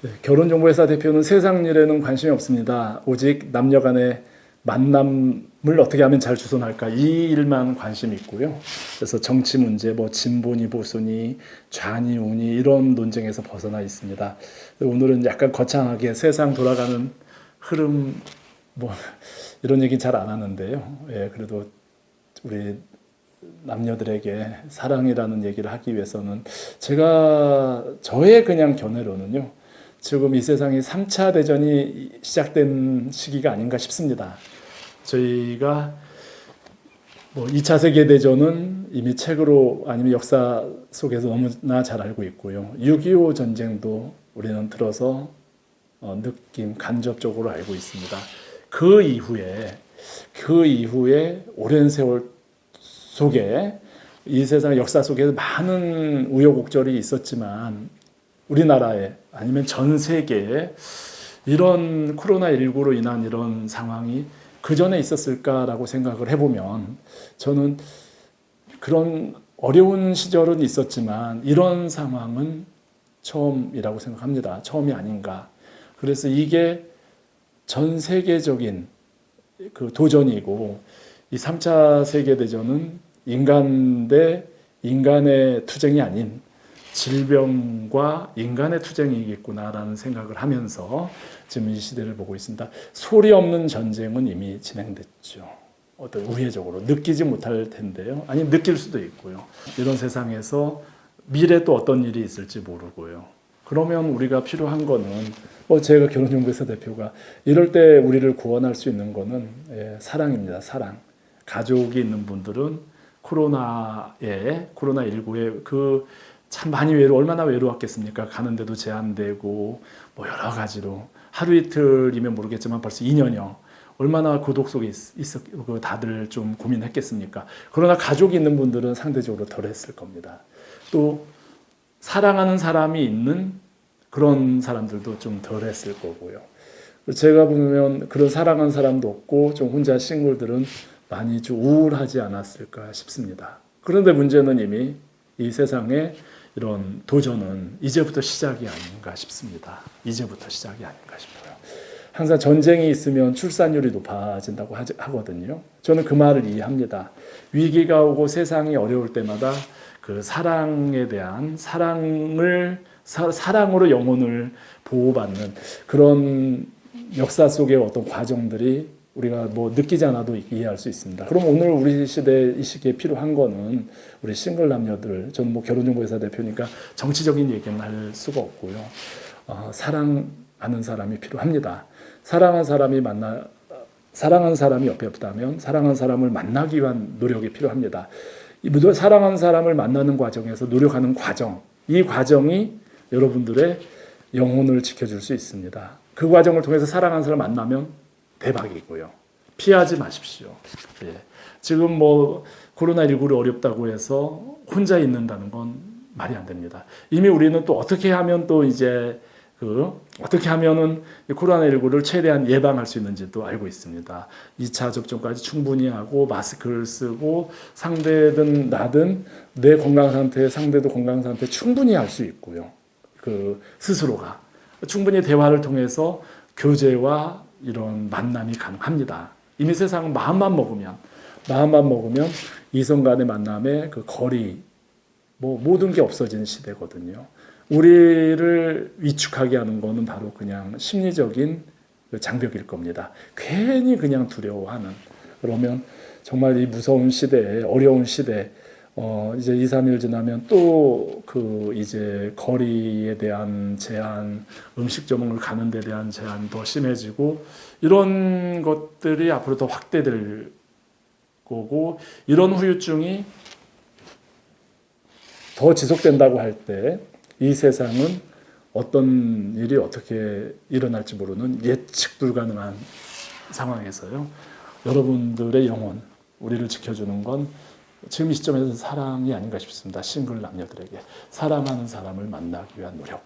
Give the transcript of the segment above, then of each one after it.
네, 결혼정보회사 대표는 세상 일에는 관심이 없습니다. 오직 남녀 간의 만남을 어떻게 하면 잘 주선할까 이 일만 관심이 있고요. 그래서 정치 문제, 뭐 진보니 보수니 좌니 우니 이런 논쟁에서 벗어나 있습니다. 오늘은 약간 거창하게 세상 돌아가는 흐름 뭐 이런 얘기 잘 안 하는데요. 예, 그래도 우리 남녀들에게 사랑이라는 얘기를 하기 위해서는 저의 그냥 견해로는요. 지금 이 세상이 3차 대전이 시작된 시기가 아닌가 싶습니다. 저희가 뭐 2차 세계대전은 이미 책으로 아니면 역사 속에서 너무나 잘 알고 있고요. 6.25 전쟁도 우리는 들어서 간접적으로 알고 있습니다. 그 이후에 오랜 세월 속에 이 세상 역사 속에 많은 우여곡절이 있었지만 우리나라에 아니면 전 세계에 이런 코로나19로 인한 이런 상황이 그 전에 있었을까라고 생각을 해보면 저는 그런 어려운 시절은 있었지만 이런 상황은 처음이라고 생각합니다. 처음이 아닌가. 그래서 이게 전 세계적인 그 도전이고 이 3차 세계대전은 인간 대 인간의 투쟁이 아닌 질병과 인간의 투쟁이겠구나라는 생각을 하면서 지금 이 시대를 보고 있습니다. 소리 없는 전쟁은 이미 진행됐죠. 어떤 우회적으로 느끼지 못할 텐데요. 아니 느낄 수도 있고요. 이런 세상에서 미래 또 어떤 일이 있을지 모르고요. 그러면 우리가 필요한 거는 제가 결혼정보회사 대표가 이럴 때 우리를 구원할 수 있는 거는 사랑입니다. 사랑. 가족이 있는 분들은 코로나19에 참 많이 얼마나 외로웠겠습니까? 가는데도 제한되고 뭐 여러 가지로 하루 이틀이면 모르겠지만 벌써 2년여 얼마나 고독 속에 다들 좀 고민했겠습니까? 그러나 가족이 있는 분들은 상대적으로 덜 했을 겁니다. 또 사랑하는 사람이 있는 그런 사람들도 좀 덜 했을 거고요. 제가 보면 그런 사랑하는 사람도 없고 좀 혼자 싱글들은 많이 좀 우울하지 않았을까 싶습니다. 그런데 문제는 이미 이 세상에 이런 도전은 이제부터 시작이 아닌가 싶습니다. 이제부터 시작이 아닌가 싶어요. 항상 전쟁이 있으면 출산율이 높아진다고 하거든요. 저는 그 말을 이해합니다. 위기가 오고 세상이 어려울 때마다 그 사랑에 대한 사랑으로 영혼을 보호받는 그런 역사 속의 어떤 과정들이 우리가 뭐 느끼지 않아도 이해할 수 있습니다. 그럼 오늘 우리 시대 이 시기에 필요한 거는 우리 싱글 남녀들, 저는 뭐 결혼정보회사 대표니까 정치적인 얘기는 할 수가 없고요. 사랑하는 사람이 필요합니다. 사랑하는 사람이 옆에 없다면 사랑하는 사람을 만나기 위한 노력이 필요합니다. 사랑하는 사람을 만나는 과정에서 노력하는 과정, 이 과정이 여러분들의 영혼을 지켜줄 수 있습니다. 그 과정을 통해서 사랑하는 사람을 만나면 대박이고요. 피하지 마십시오. 예. 지금 뭐 코로나19를 어렵다고 해서 혼자 있는다는 건 말이 안 됩니다. 이미 우리는 또 어떻게 하면 또 이제 어떻게 하면은 코로나19를 최대한 예방할 수 있는지도 알고 있습니다. 2차 접종까지 충분히 하고 마스크를 쓰고 상대든 나든 내 건강 상태, 상대도 건강 상태 충분히 알 수 있고요. 스스로가 충분히 대화를 통해서 교제와 이런 만남이 가능합니다. 이미 세상은 마음만 먹으면 이성 간의 만남의 그 거리, 뭐 모든 게 없어지는 시대거든요. 우리를 위축하게 하는 거는 바로 그냥 심리적인 장벽일 겁니다. 괜히 그냥 두려워하는. 그러면 정말 이 무서운 시대에, 어려운 시대, 이제 2, 3일 지나면 또 이제 거리에 대한 제한, 음식점을 가는 데 대한 제한 더 심해지고 이런 것들이 앞으로 더 확대될 거고 이런 후유증이 더 지속된다고 할 때 이 세상은 어떤 일이 어떻게 일어날지 모르는 예측 불가능한 상황에서요. 여러분들의 영혼, 우리를 지켜주는 건 지금 이 시점에서 사랑이 아닌가 싶습니다. 싱글 남녀들에게 사랑하는 사람을 만나기 위한 노력,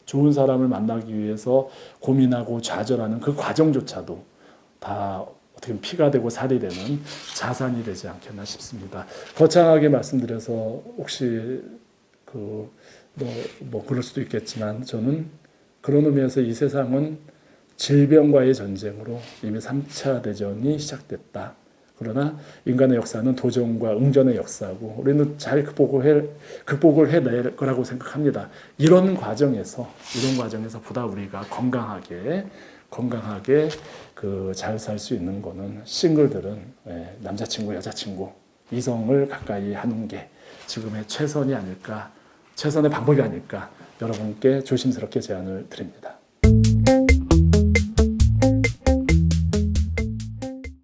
좋은 사람을 만나기 위해서 고민하고 좌절하는 그 과정조차도 다 어떻게 보면 피가 되고 살이 되는 자산이 되지 않겠나 싶습니다. 거창하게 말씀드려서 혹시 뭐 그럴 수도 있겠지만 저는 그런 의미에서 이 세상은 질병과의 전쟁으로 이미 3차 대전이 시작됐다. 그러나 인간의 역사는 도전과 응전의 역사고 우리는 잘 극복을 해낼 거라고 생각합니다. 이런 과정에서 보다 우리가 건강하게 그 잘 살 수 있는 거는 싱글들은 남자친구, 여자친구, 이성을 가까이 하는 게 지금의 최선의 방법이 아닐까 여러분께 조심스럽게 제안을 드립니다.